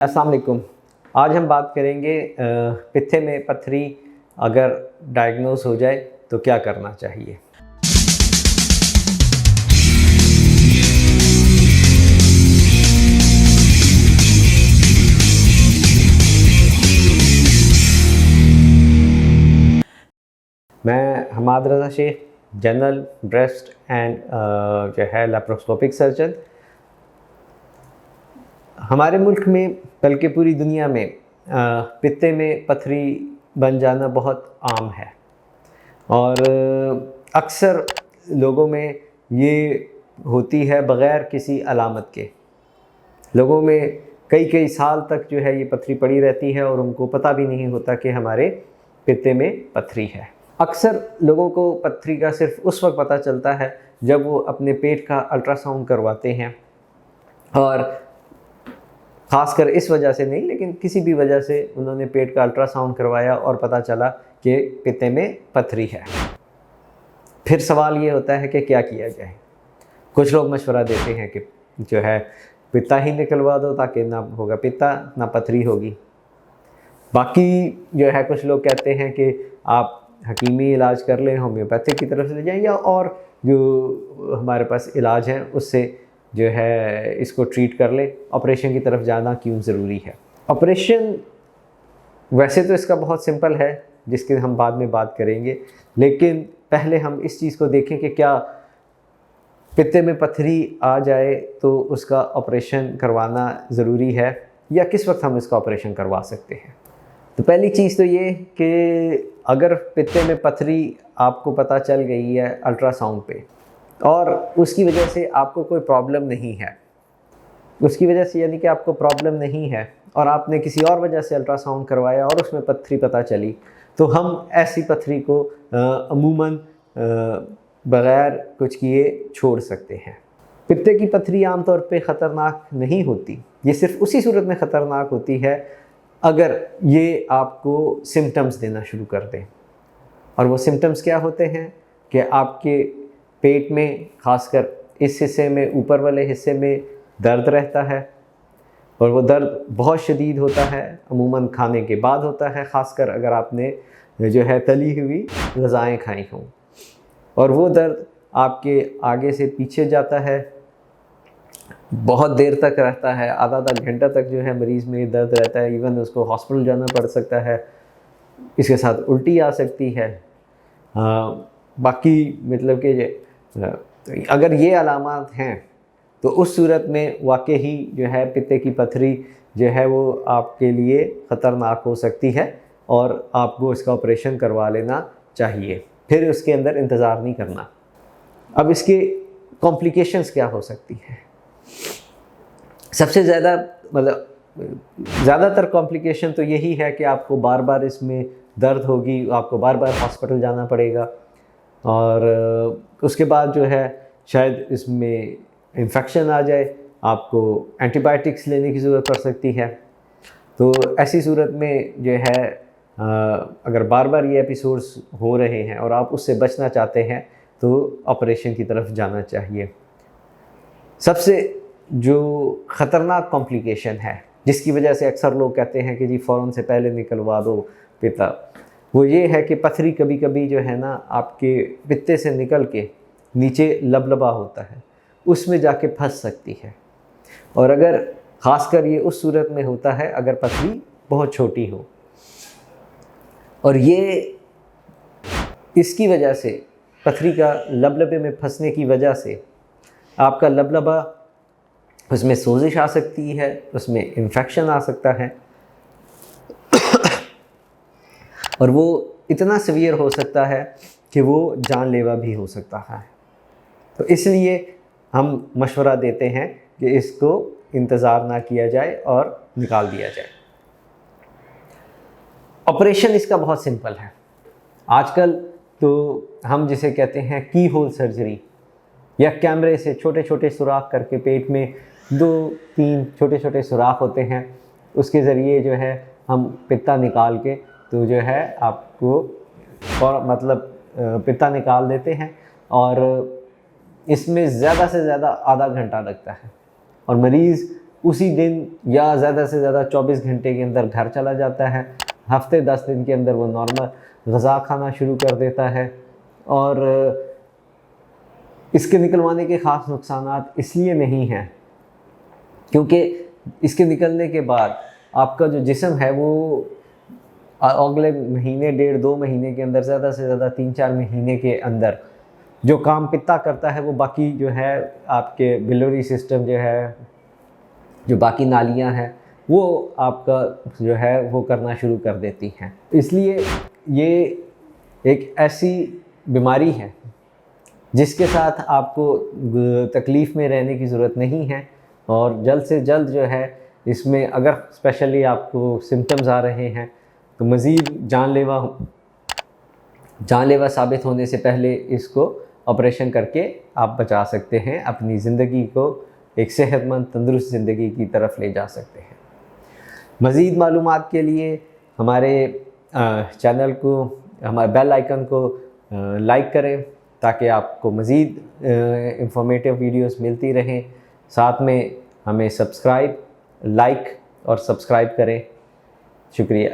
अस्सलाम वालेकुम। आज हम बात करेंगे पित्ते में पत्थरी अगर डायग्नोज हो जाए तो क्या करना चाहिए। मैं हमाद रज़ा शेख, जनरल ब्रेस्ट एंड जो है लेप्रोस्कोपिक सर्जन। हमारे मुल्क में बल्कि पूरी दुनिया में पित्ते में पत्थरी बन जाना बहुत आम है और अक्सर लोगों में ये होती है बग़ैर किसी अलामत के। लोगों में कई कई साल तक जो है ये पत्थरी पड़ी रहती है और उनको पता भी नहीं होता कि हमारे पित्ते में पत्थरी है। अक्सर लोगों को पत्थरी का सिर्फ उस वक्त पता चलता है जब वो अपने पेट का अल्ट्रासाउंड करवाते हैं, और ख़ासकर इस वजह से नहीं लेकिन किसी भी वजह से उन्होंने पेट का अल्ट्रासाउंड करवाया और पता चला कि पित्ते में पत्थरी है। फिर सवाल ये होता है कि क्या किया जाए। कुछ लोग मशवरा देते हैं कि जो है पित्ता ही निकलवा दो ताकि ना होगा पित्ता ना पत्थरी होगी। बाकी जो है कुछ लोग कहते हैं कि आप हकीमी इलाज कर लें, होम्योपैथिक की तरफ से जाएं या और जो हमारे पास इलाज है उससे जो है इसको ट्रीट कर ले। ऑपरेशन की तरफ जाना क्यों ज़रूरी है। ऑपरेशन वैसे तो इसका बहुत सिंपल है जिसकी हम बाद में बात करेंगे, लेकिन पहले हम इस चीज़ को देखें कि क्या पित्ते में पत्थरी आ जाए तो उसका ऑपरेशन करवाना ज़रूरी है या किस वक्त हम इसका ऑपरेशन करवा सकते हैं। तो पहली चीज़ तो ये कि अगर पित्ते में पत्थरी आपको पता चल गई है अल्ट्रासाउंड पे और उसकी वजह से आपको कोई प्रॉब्लम नहीं है, उसकी वजह से यानी कि आपको प्रॉब्लम नहीं है और आपने किसी और वजह से अल्ट्रासाउंड करवाया और उसमें पत्थरी पता चली, तो हम ऐसी पत्थरी को अमूमन बग़ैर कुछ किए छोड़ सकते हैं। पित्ते की पत्थरी आमतौर पे ख़तरनाक नहीं होती, ये सिर्फ उसी सूरत में ख़तरनाक होती है अगर ये आपको सिम्टम्स देना शुरू कर दें। और वो सिम्टम्स क्या होते हैं कि आपके पेट में ख़ासकर इस हिस्से में, ऊपर वाले हिस्से में दर्द रहता है और वो दर्द बहुत शदीद होता है, अमूमन खाने के बाद होता है, ख़ासकर अगर आपने जो है तली हुई ग़िज़ाएँ खाई हों, और वो दर्द आपके आगे से पीछे जाता है, बहुत देर तक रहता है, आधा आधा घंटा तक जो है मरीज़ में दर्द रहता है, इवन उसको हॉस्पिटल जाना पड़ सकता है, इसके साथ उल्टी आ सकती है। बाकी मतलब कि अगर ये अलामात हैं तो उस सूरत में वाकई ही जो है पित्ते की पत्थरी जो है वो आपके लिए ख़तरनाक हो सकती है और आपको इसका ऑपरेशन करवा लेना चाहिए, फिर उसके अंदर इंतज़ार नहीं करना। अब इसके कॉम्प्लिकेशंस क्या हो सकती हैं। सबसे ज़्यादा ज़्यादातर कॉम्प्लिकेशन तो यही है कि आपको बार बार इसमें दर्द होगी, आपको बार बार हॉस्पिटल जाना पड़ेगा और उसके बाद जो है शायद इसमें इन्फेक्शन आ जाए, आपको एंटीबायोटिक्स लेने की ज़रूरत पड़ सकती है। तो ऐसी सूरत में जो है अगर बार बार ये एपिसोड्स हो रहे हैं और आप उससे बचना चाहते हैं तो ऑपरेशन की तरफ जाना चाहिए। सबसे जो ख़तरनाक कॉम्प्लिकेशन है जिसकी वजह से अक्सर लोग कहते हैं कि जी फ़ौरन से पहले निकलवा दो पित्ता, वो ये है कि पत्थरी कभी कभी जो है ना आपके पित्ते से निकल के नीचे लबलबा होता है, उसमें जाके फंस सकती है। और अगर ख़ासकर ये उस सूरत में होता है अगर पत्थरी बहुत छोटी हो, और ये इसकी वजह से पत्थरी का लबलबे में फंसने की वजह से आपका लबलबा, उसमें सोजिश आ सकती है, उसमें इन्फेक्शन आ सकता है और वो इतना सीवियर हो सकता है कि वो जानलेवा भी हो सकता है। तो इसलिए हम मशवरा देते हैं कि इसको इंतज़ार ना किया जाए और निकाल दिया जाए। ऑपरेशन इसका बहुत सिंपल है। आजकल तो हम जिसे कहते हैं की होल सर्जरी, या कैमरे से छोटे छोटे सुराख करके पेट में 2-3 छोटे छोटे सुराख होते हैं, उसके ज़रिए जो है हम पित्ता निकाल के तो जो है आपको और पित्ता निकाल देते हैं और इसमें ज़्यादा से ज़्यादा आधा घंटा लगता है और मरीज़ उसी दिन या ज़्यादा से ज़्यादा 24 घंटे के अंदर घर चला जाता है। हफ्ते 10 दिन के अंदर वो नॉर्मल ग़िज़ा खाना शुरू कर देता है। और इसके निकलवाने के ख़ास नुकसानात इसलिए नहीं हैं क्योंकि इसके निकलने के बाद आपका जो जिस्म है वो अगले महीने, 1.5-2 महीने के अंदर, ज़्यादा से ज़्यादा 3-4 महीने के अंदर जो काम पित्ता करता है वो बाकी जो है आपके बिलियरी सिस्टम जो है, जो बाकी नालियां हैं, वो आपका जो है वो करना शुरू कर देती हैं। इसलिए ये एक ऐसी बीमारी है जिसके साथ आपको तकलीफ़ में रहने की ज़रूरत नहीं है। और जल्द से जल्द जो है इसमें अगर स्पेशली आपको सिम्टम्स आ रहे हैं तो मज़ीद जानलेवा साबित होने से पहले इसको ऑपरेशन करके आप बचा सकते हैं, अपनी ज़िंदगी को एक सेहतमंद तंदुरुस्त ज़िंदगी की तरफ ले जा सकते हैं। मज़ीद मालूमात के लिए हमारे चैनल को, हमारे बेल आइकन को लाइक करें ताकि आपको मज़ीद इंफॉर्मेटिव वीडियोस मिलती रहें। साथ में हमें लाइक और सब्सक्राइब करें। शुक्रिया।